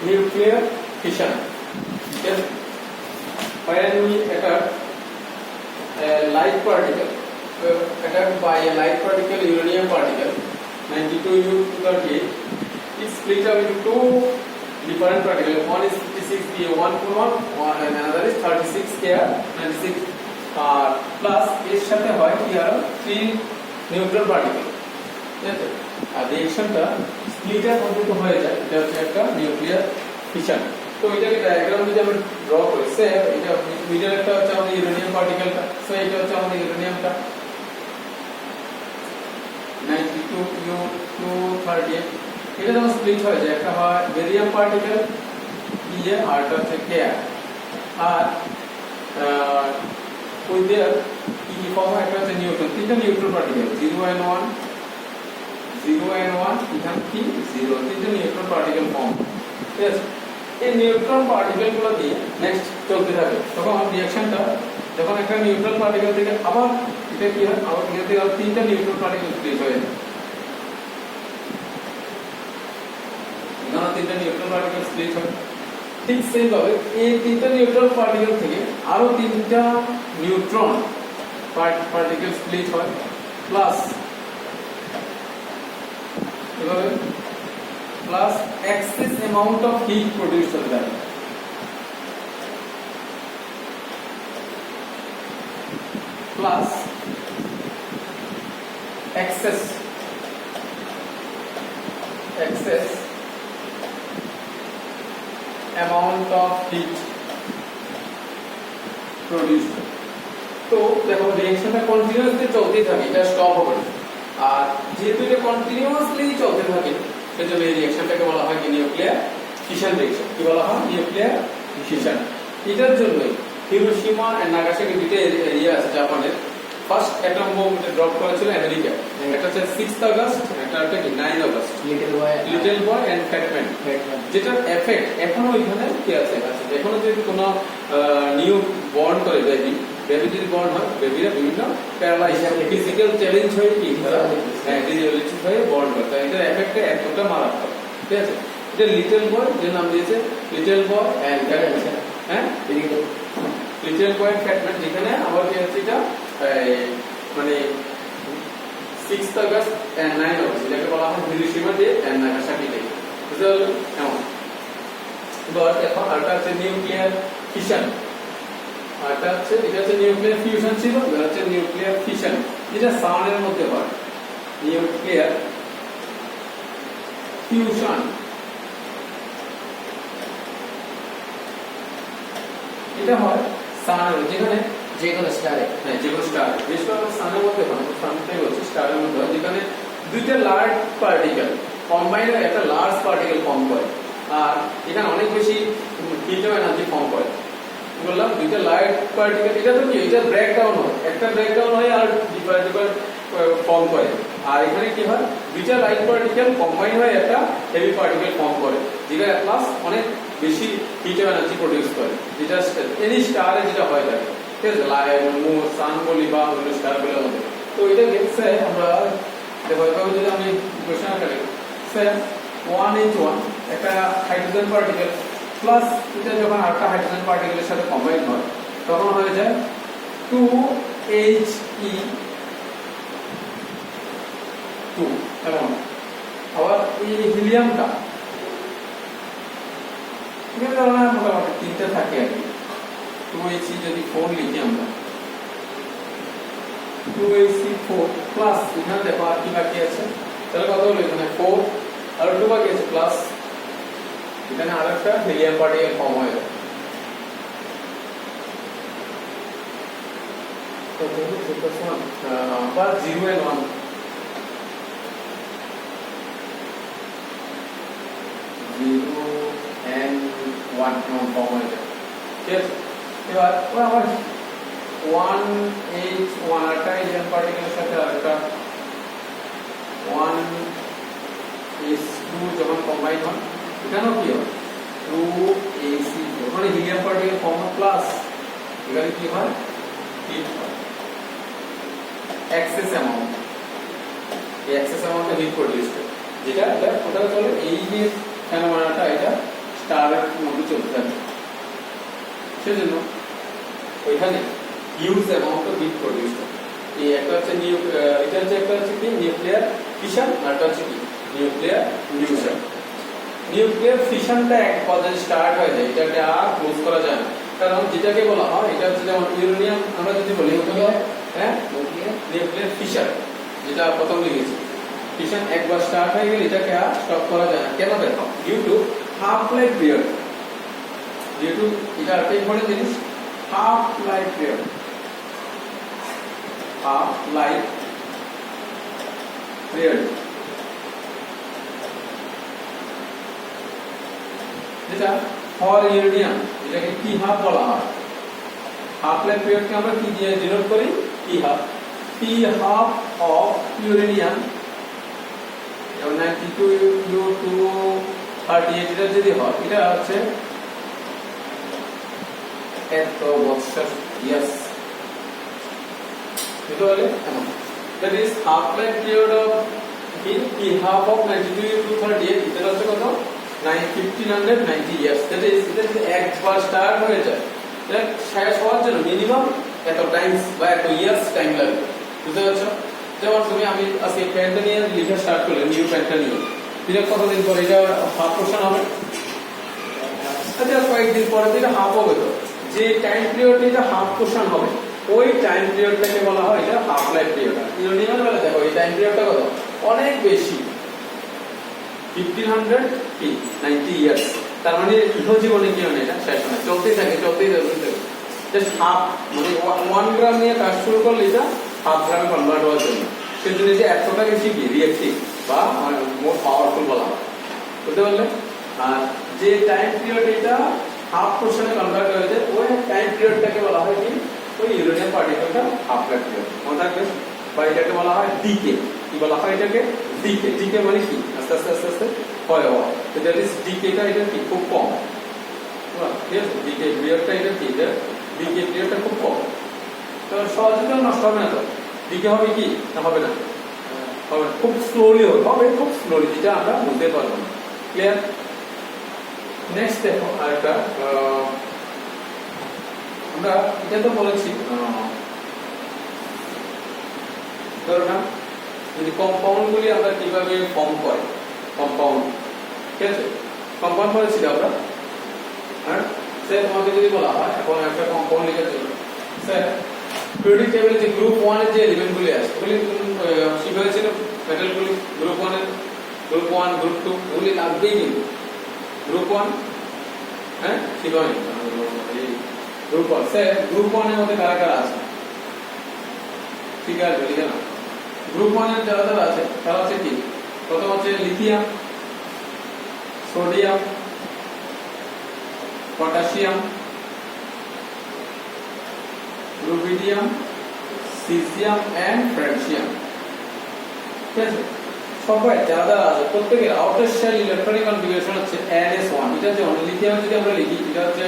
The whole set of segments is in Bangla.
nuclear fission. Yes. When we attack a light particle, attacked by a light particle, uranium particle, 92U238, it's split up into two different particles. One is 56Pa141 and another is 36Ka96 plus এর সাথে হয় কি আর 3 নিউট্রাল পার্টিকেল। ঠিক আছে, আর রিঅ্যাকশনটা স্প্লিটার পদ্ধতিতে হয়ে যায়, এটা হচ্ছে একটা নিউক্লিয়ার ফিশন। তো এটাকে ডায়াগ্রাম যদি আমরা ড্র করি, সে এটা মিডল একটা হচ্ছে আমাদের ইউরেনিয়াম পার্টিকেলটা, সো এটা হচ্ছে আমাদের ইউরেনিয়ামটা 92U238, এটা যখন স্প্লিট হয়ে যায় একটা হয় বেরিয়াম পার্টিকেল ইয়ে আর এটা হচ্ছে কে, আর ওই দেয়ার কি ফর্ম হয়, একটা হচ্ছে নিউট্রন, তিনটা নিউট্রন পার্টিকেল 0n1 0n1 এখানে কি 0, তিনটা নিউট্রন পার্টিকেল ফর্ম। ঠিক আছে, এই নিউট্রন পার্টিকেল গুলো দিয়ে নেক্সট চলতে থাকে, তখন রিঅ্যাকশনটা যখন একটা নিউট্রন পার্টিকেল থেকে আবার এটা কি হয়, আবার এখান থেকে আবার তিনটা নিউট্রন পার্টিকেল স্প্লিট হয়ে যায়, এখানে তিনটা নিউট্রন পার্টিকেল স্প্লিট হয়। ঠিক সেম ভাবে এই তিনটা নিউট্রন পার্টিকেল থেকে আরো তিনটা নিউট্রন পার্টিকেল স্প্লিট হয়, প্লাস এভাবে plus excess amount of heat produce হতে থাকে। Plus excess amount of heat produced। তো দেখো রিঅ্যাকশনটা কন্টিনিউয়াসলি চলতেই থাকে, এটা স্টপ হবে না, আর যেহেতু এটা কন্টিনিউয়াসলি চলতে থাকে সেজন্য এই রিঅ্যাকশনটাকে বলা হয় নিউক্লিয়ার ফিশন রিঅ্যাকশন। কি বলা হয়? Nuclear fission. এটার জন্যই হিরোশিমা এন্ড নাগাসাকি দুটো এরিয়া আছে জাপানের, ফার্স্ট অ্যাটম বোম ড্রপ করেছিল আমেরিকা, এটা হচ্ছে 6 আগস্ট, এটা হচ্ছে 9 August. Little Boy and Fat Man, যেটার এফেক্ট এখনো ওইখানে কি আছে, এখনো যদি কোনো নিউ বর্ন করে বেবি যদি বর্ন হয়, বেবিরা বিভিন্ন প্যারালাইজ ফিজিক্যাল চ্যালেঞ্জ হয়ে কি ডিসএবিলিটি হয়ে বর্ন হয়, তাই এটার এফেক্টটা এতটা মারাত্মক। ঠিক আছে, এটা লিটল বয় যে নাম দিয়েছে লিটল বয় এন্ড ফ্যাটম্যান। হ্যাঁ, লিটল বয় এন্ড ফ্যাটম্যান, যেখানে আবার কি হচ্ছে এটা মানে 6 আগস্ট এন্ড 9 আগস্ট, এটাকে বলা হয় Hiroshima Day and Nagasaki Day. বুঝতে পারলে? কেমন? এবার দেখো আরেকটা হচ্ছে নিউক্লিয়ার ফিশন, আরেকটা হচ্ছে এটা হচ্ছে নিউক্লিয়ার ফিউশন ছিল, এটা হচ্ছে নিউক্লিয়ার ফিশন, যেটা সাউন্ডের মধ্যে হয়। নিউক্লিয়ার ফিউশন এটা হয় সাউন্ডের, যেখানে যে কোনো স্টারে, হ্যাঁ যে কোনো স্টার, বিশেষ করে সানের মধ্যে হয়, সানটাই হচ্ছে স্টারের মধ্যে হয়, যেখানে দুইটা লার্জ পার্টিকেল কম্বাইন্ড হয়ে একটা লার্জ পার্টিকেল ফর্ম করে, আর এখানে অনেক বেশি হিট এনার্জি ফর্ম করে। বললাম দুইটা লাইট পার্টিকেল, এটা তো কি, এটা ব্রেকডাউন হয়, একটা ব্রেকডাউন হয় আর ডিফারেন্ট ফর্ম করে, আর এখানে কি হয় দুইটা লাইট পার্টিকেল কম্বাইন্ড হয়ে একটা হেভি পার্টিকেল ফর্ম করে, যেটা প্লাস অনেক বেশি হিট এনার্জি প্রডিউস করে, যেটা এনি স্টারে যেটা হয় থাকে। ঠিক আছে, সান বলি বা অন্য স্টারগুলোর মধ্যে। তো এটা দেখছে আমরা দেখো, এভাবে যদি আমি কোশ্চেন আকারে স্যার 1H1 একটা হাইড্রোজেন পার্টিকেল প্লাস এটা যখন আরেকটা হাইড্রোজেন পার্টিকেলের সাথে কম্বাইন হয় তখন হয়ে যায় 2He2। কেমন? আবার এই হিলিয়ামটা এখানে ধরনের মোটামুটি তিনটা থাকে আর কি, 2He যদি 4 লিখি আমরা 2He4 প্লাস এখানে দেখো আর কি বাকি আছে, তাহলে কত হলো, এখানে 4 আর 2 বাকি আছে, প্লাস এখানে আরেকটা হিলিয়াম পার্টিকেল ফর্ম হয়ে যায়। তো বা 0n1 ফর্ম হয়ে যায়। ঠিক আছে, এবার আবার 1H1 একটা হিলিয়াম পার্টিকেলের সাথে আরেকটা 1H2 যখন কম্বাইন হয় এখানেও কি হয় 2Ac4, মানে হিলিয়াম পার্টিকেল ফর্ম প্লাস এখানে কি হয় হিট হয়, এক্সেস অ্যামাউন্ট, এই এক্সেস অ্যামাউন্টে হিট প্রডিউস করে, যেটা এটা কোথাও চলে এই যে ফেনোমেনাটা এটা স্টার চলতে থাকে। সেজন্য ওইখানে huge amount of heat produce হয়। এই একটা হচ্ছে এটা হচ্ছে একটা হচ্ছে কি নিউক্লিয়ার ফিশন, আর একটা হচ্ছে কি নিউক্লিয়ার ফিউশন। নিউক্লিয়ার ফিশনটা এক পর্যায়ে স্টার্ট হয়ে যায়, এটাকে আর ক্লোজ করা যায় না। কারণ যেটাকে বলা হয় এটা হচ্ছে যেমন ইউরেনিয়াম আমরা যদি বলি হ্যাঁ নিউক্লিয়ার ফিশন, যেটা প্রথম লিখেছি, ফিশন একবার স্টার্ট হয়ে গেলে এটাকে আর স্টপ করা যায় না। কেন দেখো? Due to half life period. Due to এটা একটা ইম্পর্টেন্ট জিনিস, half life period. Half life period যেটা ফর ইউরেনিয়াম, এটাকে কি হাফ বলা হয়? হাফ লাইফ পিরিয়ডকে আমরা কি দিয়ে ডিনোট করি? T half. T half of uranium 92 to 38 এটা যদি হয়, এটা হচ্ছে এত বছর। ইয়েস, এটা হলে that is half life period of T half of 92 to 38, এটা হচ্ছে কত? 1590 years। that is একবার স্টার্ট হয়ে যায়, এটা শেষ হওয়ার জন্য মিনিমাম এত টাইমস বা এত ইয়ার্স টাইম লাগবে। বুঝতে পারছো? যেমন তুমি আমি আজকে প্যান্টটা নিয়ে লিখে স্টার্ট করলে, নিউ প্যান্টটা নিয়ে, এটা কতদিন পরে এটা হাফ পোর্শন হবে? আচ্ছা, কয়েকদিন পরে তো এটা হাফ হবে। তো যে টাইম পিরিয়ডে এটা হাফ পোর্শন হবে, ওই টাইম পিরিয়ডটাকে বলা হয় এটা হাফ লাইফ পিরিয়ড। ইউরেনিয়ামের বেলা দেখো এই টাইম পিরিয়ডটা কত? অনেক বেশি, 1590 ইয়ার্স। তার মানে জীবনে কি হয়? এটা শেষ হয়, চলতেই থাকে, চলতেই থাকে। জাস্ট হাফ, মানে 1 গ্রাম নিয়ে কাজ শুরু করলে এটা হাফ গ্রামে কনভার্ট হওয়ার জন্য। সেজন্য যে এতটা বেশি কি রিঅ্যাক্টিভ বা মোর পাওয়ারফুল বলা হয়। বুঝতে পারলে? আর যে টাইম পিরিয়ড এটা হাফ পোর্শনে কনভার্ট হয়ে যায়, ওই টাইম পিরিয়ডটাকে বলা হয় কি? ওই ইউরেনিয়াম পার্টিকেলটা হাফ লাইফ পিরিয়ড। মনে থাকবে? বা এটাকে বলা হয় ডিকে। কি বলা হয় এটাকে? ডিকে। ডিকে মানে কি? আস্তে আস্তে আস্তে আস্তে ক্ষয় হওয়া। তো দ্যাট ইজ ডিকেটা, এটা কি খুব কম। ঠিক আছে? ডিকে পিরিয়ডটা এটা কি? ডিকে পিরিয়ডটা খুব কম। তো সহজে তো নষ্ট হবে না। তো ডিকে হবে কি? না হবে না? হবে খুব স্লোলি হবে, খুব স্লোলি, যেটা আমরা বুঝতে পারবো না। ক্লিয়ার? নেক্সট দেখো আরেকটা, আমরা এটা তো বলেছি ধরো না, যদি কম্পাউন্ড গুলি আমরা কিভাবে ফর্ম করে, কম্পাউন্ড, ঠিক আছে? কম্পাউন্ড বলেছি আমরা। হ্যাঁ, স্যার তোমাকে যদি বলা হয় এখন একটা কম্পাউন্ড লিখে দিল, স্যার পিরিয়ডিক টেবিলে যে গ্রুপ 1 এর যে এলিমেন্ট গুলি আছে ওগুলি শিখা হয়েছিল, মেটাল গুলি গ্রুপ 1 এর, গ্রুপ 1 গ্রুপ 2 ওগুলি লাগবেই। কিন্তু গ্রুপ 1 হ্যাঁ ঠিক হয়, গ্রুপ 1 স্যার গ্রুপ 1 এর মধ্যে কারা কারা আছে? ঠিক আছে, লিখে না। গ্রুপ 1 এর যারা যারা আছে তারা হচ্ছে কি? প্রথম হচ্ছে lithium, sodium, potassium, rubidium, caesium and francium. ঠিক আছে? সবাই যারা যারা আছে প্রত্যেকের আউটার শেল ইলেকট্রনিক কনফিগারেশন হচ্ছে NS1। এটা যে লিথিয়াম যদি আমরা লিখি, এটা হচ্ছে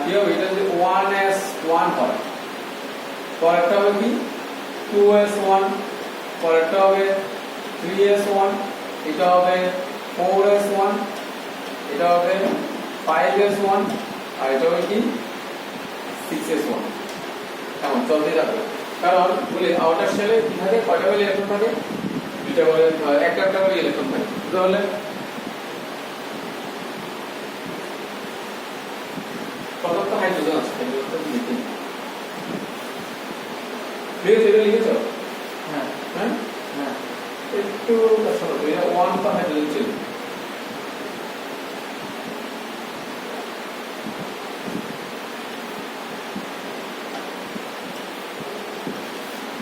কি হবে? এটা যদি 1s1 হয়, পরেরটা হবে কি 2s1, পরেরটা হবে 3s1, এটা হবে 4s1, এটা হবে 5s1, আর এটা হবে কি 6s1। এমন চলতে থাকবে। কারণ বলে আউটার শেলে কি থাকে? কয়টা করে ইলেকট্রন থাকে? দুইটা করে, একটা করে ইলেকট্রন থাকে। তাহলে কতটা হাইড্রোজেন আছে? হাইড্রোজেনটা লিখে লিখেছো? হ্যাঁ হ্যাঁ হ্যাঁ, একটু শোনো, এটা 1 টা হাইড্রোজেন ছিল।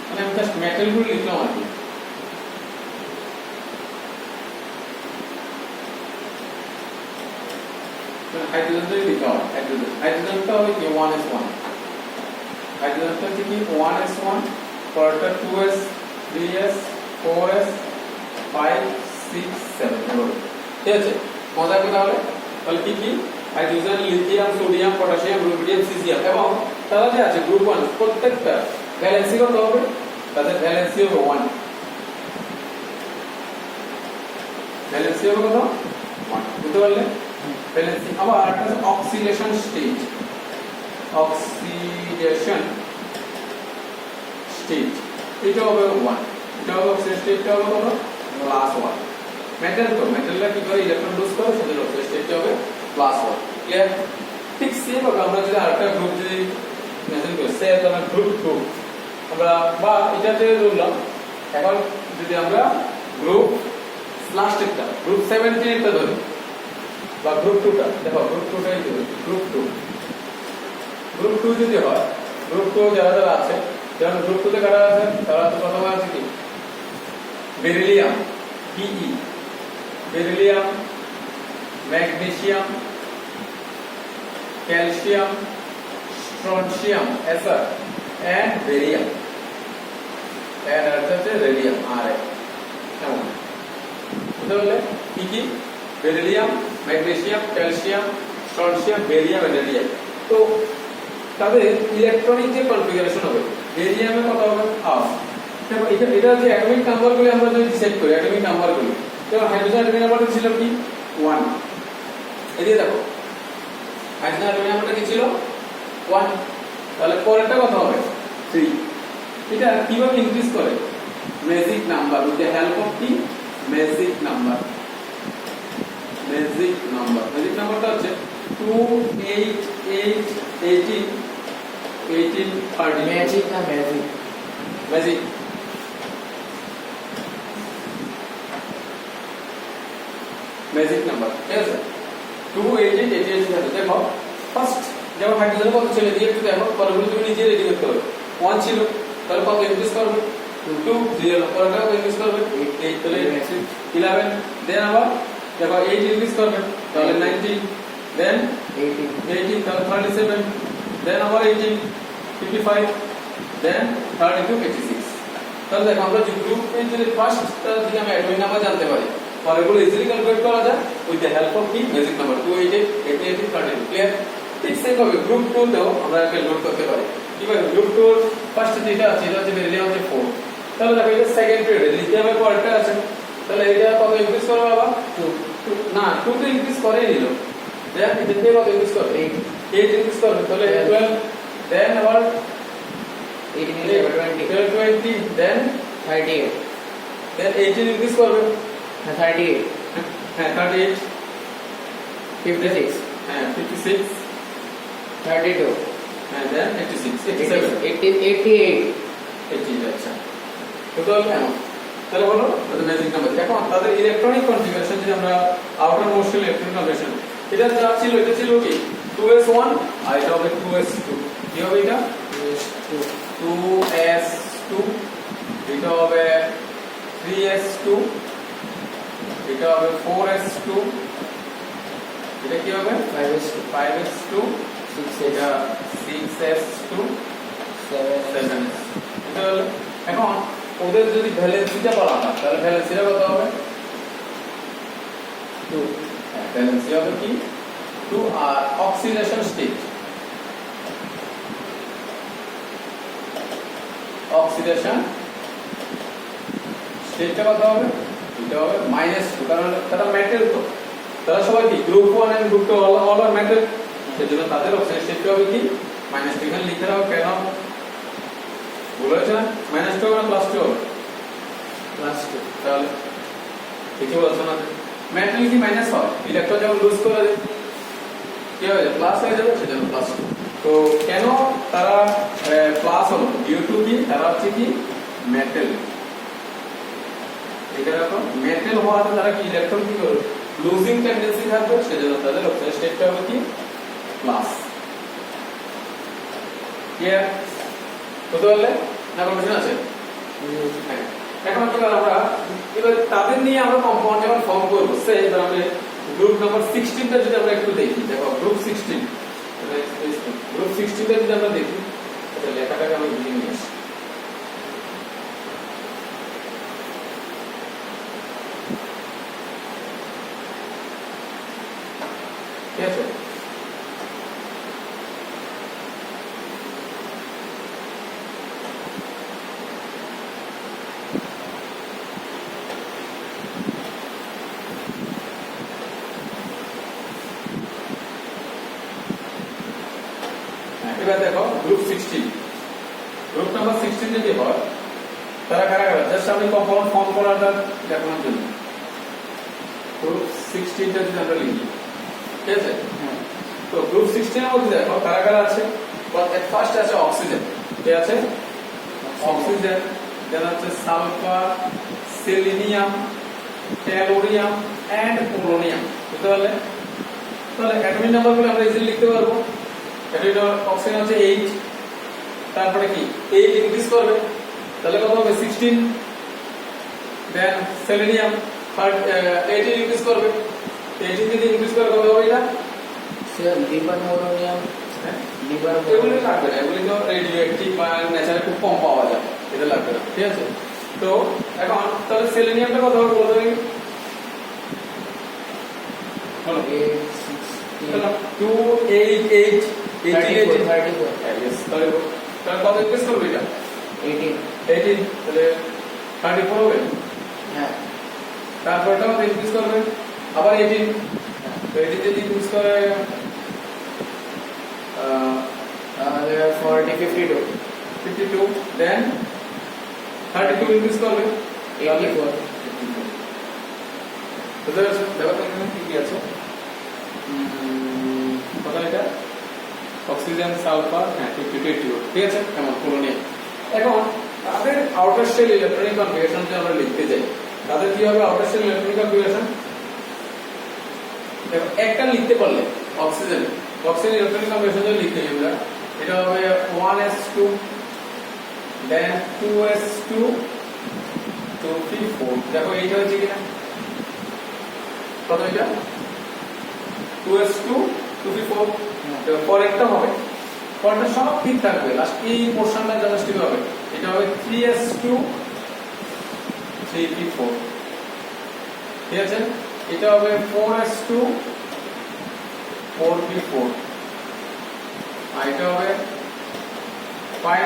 মানে আমি জাস্ট মেটাল গুলো লিখলাম আর কি। হাইড্রোজেনটা লিখা হয়, হাইড্রোজেনটা হবে কি 1s1, হাইড্রোজেনটা হচ্ছে কি 1s1, পরেরটা 2s, 3s, 4s, 5, 6, 7 এভাবে। ঠিক আছে? মজা কি তাহলে? তাহলে কি কি? Hydrogen, lithium, sodium, potassium, rubidium, caesium, এবং তারা যে আছে গ্রুপ 1 প্রত্যেকটা ভ্যালেন্সি কত হবে? তাদের ভ্যালেন্সি হবে 1। ভ্যালেন্সি হবে কত? 1। বুঝতে পারলে? ভ্যালেন্সি। আবার একটা আছে অক্সিডেশন স্টেট, অক্সিডেশন স্টেট এটা হবে 1, এটা হবে অক্সিডেশন স্টেটটা হবে কত +1। মেটাল তো মেটালটা কি করে ইলেকট্রন লুজ করে, সেজন্য অক্সিডেশন স্টেটটা হবে +1। ক্লিয়ার? ঠিক সেম ভাবে আমরা যদি আরেকটা গ্রুপ যদি মেনশন করি, সে আমরা গ্রুপ 2 আমরা বা এটাতে ধরলাম, এখন যদি আমরা গ্রুপ লাস্টেরটা গ্রুপ 17 এরটা ধরি বা গ্রুপ 2টা, দেখো গ্রুপ 2টাই ধরি, গ্রুপ 2 যদি হয়, গ্রুপ 2 যারা যারা আছে, যেমন গ্রুপ 2 তে কারা আছে, তারা তো প্রথমে আছে কি beryllium Be, beryllium, magnesium, calcium, strontium Sr and barium and হচ্ছে রেডিয়াম Ra। কেমন তাহলে কি কি beryllium, magnesium, calcium, strontium, barium এবং রেডিয়াম। তো তাদের ইলেকট্রনিক যে কনফিগারেশন হবে, বেরিয়ামে কত হবে হাফ। দেখো এটা যে অ্যাটমিক নাম্বারগুলো আমরা যদি সেট করি, অ্যাটমিক নাম্বারগুলো, যেমন হাইড্রোজেন অ্যাটমিক নাম্বারটা ছিল কি 1, এদিকে দেখো হাইড্রোজেন অ্যাটমিক নাম্বারটা কি ছিল 1, তাহলে পরেরটা কত হবে 3। এটা কিভাবে ইনক্রিজ করে, magic number with the help of কি ম্যাজিক নাম্বার। ম্যাজিক নাম্বারটা হচ্ছে 2 8 8 18 18 30। ম্যাজিক না ম্যাজিক? ম্যাজিক ম্যাজিক নাম্বার, ঠিক আছে 2 8 8 18 30। দেখো ফার্স্ট যেমন হাইড্রোজেন কত ছিল দিয়ে একটু দেখো, পরগুলো তুমি নিজে রেডি করতে হবে। 1 ছিল, তাহলে কত ইনক্রিজ করবে 2 0, পরেরটা কত ইনক্রিজ করবে 8, তাহলে 11। দেন আবার দেখো 8 ইনক্রিজ করবে, তাহলে 19, দেন 18 তাহলে 37, দেন আবার 18 55, দেন 32 86। তাহলে দেখো আমরা যে গ্রুপ এর যদি ফার্স্টটা যদি আমি অ্যাটমিক নাম্বার জানতে পারি, পরেগুলো ইজিলি ক্যালকুলেট করা যায় উইথ দ্য হেল্প অফ কি ম্যাজিক নাম্বার 2 8 8 18 32। ক্লিয়ার? ঠিক সেম ভাবে গ্রুপ 2 তেও আমরা ক্যালকুলেট করতে পারি। কিভাবে গ্রুপ 2 এর ফার্স্ট যেটা আছে এটা হচ্ছে বেরিলিয়াম হচ্ছে 4, তাহলে দেখো এটা সেকেন্ড পিরিয়ডে লিথিয়ামের পরেরটা আছে, তাহলে এটা কত ইনক্রিজ করবে বাবা 2 না 2 তো ইনক্রিজ করেই নিল, দেন এটা কত ইনক্রিজ করবে 8 ইনক্রিজ করবে, তাহলে 12, দেন আবার 18 20, দেন 38, দেন 18 ইনক্রিজ করবে 38, হ্যাঁ 38, 56, হ্যাঁ 56, 32, হ্যাঁ দেন 86 87 88, 80। আচ্ছা টোটাল কেমন তাহলে বলো ম্যাজিক নাম্বার। এখন তাদের ইলেকট্রনিক কনফিগারেশন যদি আমরা আউটার মোস্ট ইলেকট্রনিক কনফিগারেশন, এটা যা ছিল এটা ছিল কি 2s1 আর এটা হবে 2s2। কি হবে এটা 2s2, এটা হবে 3s2, এটা হবে 4s2, এটা কি হবে 5s2, 6, এটা 6s2, 7s। এটা হলো এখন ওদের যদি ভ্যালেন্সিটা বলা হয়, তাহলে ভ্যালেন্সিটা কত হবে 2। ভ্যালেন্সি হবে কি 2। আর অক্সিডেশন স্টেট, অক্সিডেশন স্টেটটা কত হবে, এটা হবে -2, কারণ তারা মেটাল, তো তারা সবাই কি group 1 and group 2 all are metal, সেজন্য তাদের অক্সিডেশন স্টেটটা হবে কি -2। এখানে লিখতে হবে কেন বলেছে -2 না +2 হবে +2, তাহলে কিছু বলছো না, মেটাল কি মাইনাস হয়, ইলেকট্রন যখন লুজ করে কি হয়ে যাবে প্লাস হয়ে যাবে, সেজন্য +2। তো কেন তারা প্লাস হলো, ডিউ টু কি তারা হচ্ছে কি মেটাল। এখানে এখন মেটাল হওয়াতে তারা কি ইলেকট্রন কি করবে লুজিং টেন্ডেন্সি থাকবে, সেজন্য তাদের অক্সিডেশন স্টেটটা হবে কি প্লাস। ক্লিয়ার? বুঝতে পারলে না? কনফিউশন আছে? হ্যাঁ। এখন কি আমরা এবার তাদের নিয়ে আমরা কম্পাউন্ড যখন ফর্ম করব, সে এবার আমরা গ্রুপ নাম্বার 16টা যদি আমরা একটু দেখি, দেখো গ্রুপ 16, গ্রুপ 16টা যদি আমরা দেখি, এটা লেখাটাকে আমি লিখে নিয়ে আসি। ঠিক আছে? এবার দেখো গ্রুপ 16 গ্রুপ নাম্বার 16 যদি হয় তারা কারা কারা জাস্ট আমি কম্পাউন্ড ফর্ম করাটা দেখানোর জন্য গ্রুপ 16 টা যদি আমরা লিখি ঠিক আছে হ্যাঁ তো গ্রুপ 16 এর মধ্যে দেখো কারা কারা আছে ফার্স্ট আছে অক্সিজেন কে আছে অক্সিজেন দেন আছে sulphur selenium tellurium and polonium বুঝতে পারলে তাহলে অ্যাটমিক নাম্বারগুলো আমরা ইজিলি লিখতে পারবো এটা অক্সিজেন হচ্ছে 8 তারপরে কি 8 ইনক্রিজ করবে তাহলে কত হবে 16 দেন সেলেনিয়াম 18 ইনক্রিজ করবে 18 যদি ইনক্রিজ করে কত হবে এটা স্যার লিভার মোনোনিয়াম লিভার এগুলো লাগবে না এগুলো তো রেডিও অ্যাক্টিভ বা ন্যাচারালি খুব কম পাওয়া যায় এটা লাগবে না ঠিক আছে তো এখন তাহলে সেলেনিয়ামটা কত হবে বলতে পারি বলো 2 8 8 18 34 yes তাহলে কত ইনক্রিজ করবে এটা 18 18 তাহলে 34 হবে হ্যাঁ তারপরটাও ইনক্রিজ করবে আবার 18 তো 18 যদি ইনক্রিজ করে তাহলে 40 52 52 দেন 32 ইনক্রিজ করবে 84 তো ব্যাপারটা এখানে কি আছে কত এটা অক্সিজেন সালফার হ্যাঁ 52 ঠিক আছে কেমন পোলোনিয়াম এখন তাদের আউটার শেল ইলেকট্রনিক কনফিগারেশন যদি আমরা লিখতে যাই তাদের কি হবে আউটার শেল ইলেকট্রনিক কনফিগারেশন দেখো একটা লিখতে পারলে অক্সিজেন ইলেকট্রনিক কনফিগারেশন যদি লিখতে যাই আমরা এটা হবে 1s2 দেন 2s2 2p4 দেখো এইটা হচ্ছে কিনা কত এটা 2s2 2p4 পরেরটা হবে পরেরটা সব ঠিক থাকবে লাস্ট এই পোরশনটা জাস্ট ঠিক হবে এটা হবে 3s2 3p4 ঠিক আছে এটা হবে 4s2 4p4 আর এটা হবে